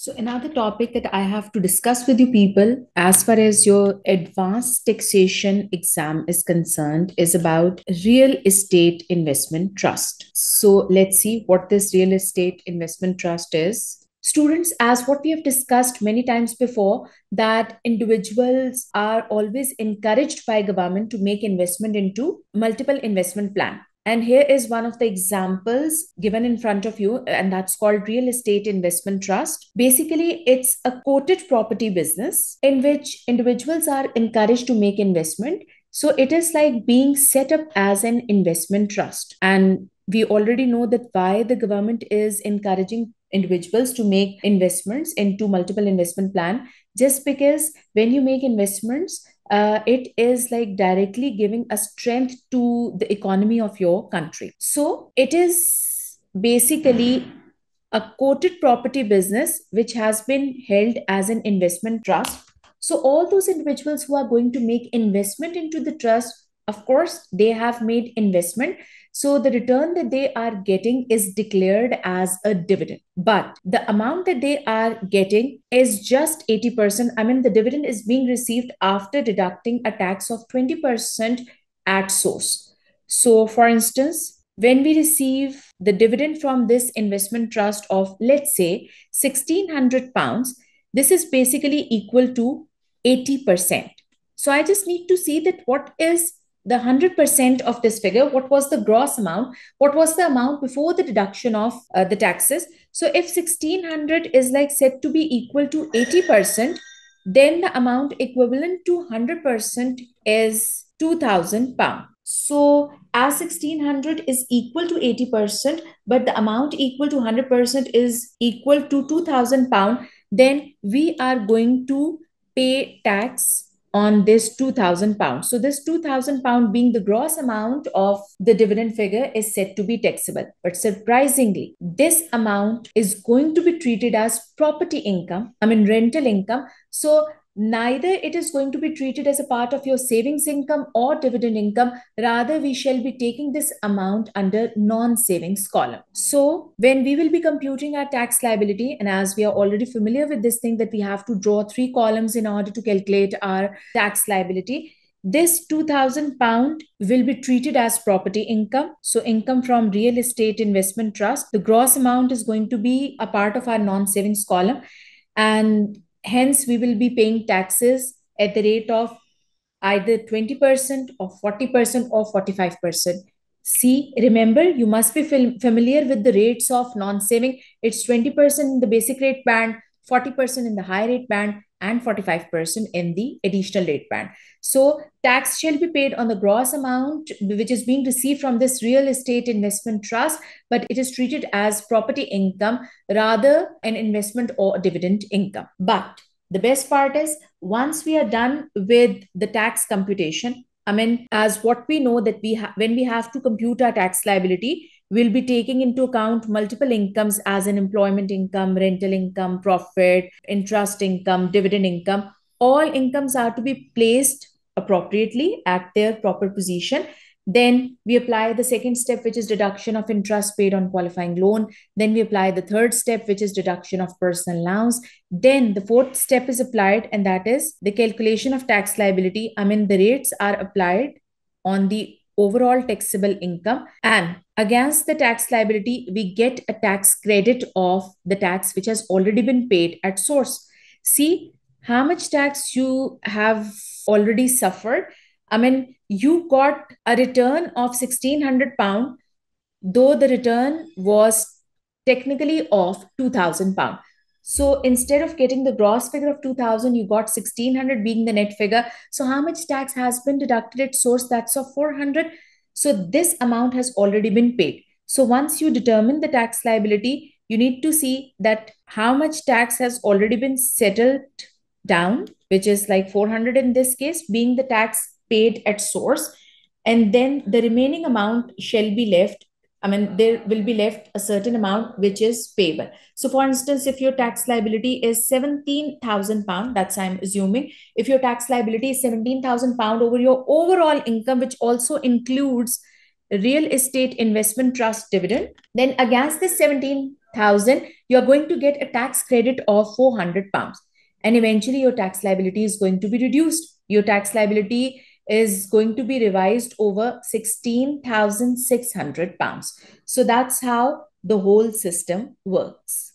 So, another topic that I have to discuss with you people, as far as your advanced taxation exam is concerned, is about real estate investment trust. So, let's see what this real estate investment trust is. Students, as what we have discussed many times before, that individuals are always encouraged by government to make investment into multiple investment plan. And here is one of the examples given in front of you, and that's called Real Estate Investment Trust. Basically, it's a quoted property business in which individuals are encouraged to make investment. So it is like being set up as an investment trust. And we already know that why the government is encouraging individuals to make investments into multiple investment plan, just because when you make investments, it is like directly giving a strength to the economy of your country. So it is basically a quoted property business which has been held as an investment trust. So all those individuals who are going to make investment into the trust, of course, they have made investment. So the return that they are getting is declared as a dividend. But the amount that they are getting is just 80%. I mean, the dividend is being received after deducting a tax of 20% at source. So, for instance, when we receive the dividend from this investment trust of, let's say, £1,600, this is basically equal to 80%. So I just need to see that what is the 100% of this figure, what was the gross amount, what was the amount before the deduction of the taxes. So if 1600 is like said to be equal to 80%, then the amount equivalent to 100% is £2,000. So as 1600 is equal to 80%, but the amount equal to 100% is equal to £2,000, then we are going to pay tax on this £2,000. So this £2,000 being the gross amount of the dividend figure is said to be taxable. But surprisingly, this amount is going to be treated as property income, I mean rental income. So neither it is going to be treated as a part of your savings income or dividend income. Rather, we shall be taking this amount under non-savings column. So when we will be computing our tax liability, and as we are already familiar with this thing that we have to draw 3 columns in order to calculate our tax liability, this £2,000 will be treated as property income. So income from real estate investment trust, the gross amount is going to be a part of our non-savings column. And hence, we will be paying taxes at the rate of either 20% or 40% or 45%. See, remember, you must be familiar with the rates of non-saving. It's 20% in the basic rate band, 40% in the high rate band, and 45% in the additional rate band. So tax shall be paid on the gross amount which is being received from this real estate investment trust, but it is treated as property income rather an investment or dividend income. But the best part is once we are done with the tax computation, I mean, as what we know that when we have to compute our tax liability, we'll be taking into account multiple incomes as an employment income, rental income, profit, interest income, dividend income. All incomes are to be placed appropriately at their proper position. Then we apply the second step, which is deduction of interest paid on qualifying loan. Then we apply the third step, which is deduction of personal allowance. Then the fourth step is applied, and that is the calculation of tax liability. I mean, the rates are applied on the overall taxable income, and against the tax liability, we get a tax credit of the tax which has already been paid at source. See how much tax you have already suffered. I mean, you got a return of £1,600, though the return was technically of £2,000. So instead of getting the gross figure of 2,000, you got 1,600 being the net figure. So how much tax has been deducted at source? That's of 400. So this amount has already been paid. So once you determine the tax liability, you need to see that how much tax has already been settled down, which is like 400 in this case, being the tax paid at source. And then the remaining amount shall be left. I mean, there will be left a certain amount which is payable. So, for instance, if your tax liability is £17,000, that's I'm assuming, if your tax liability is £17,000 over your overall income, which also includes real estate investment trust dividend, then against this 17,000, you're going to get a tax credit of £400. And eventually, your tax liability is going to be reduced. Your tax liability is going to be revised over £16,600. So that's how the whole system works.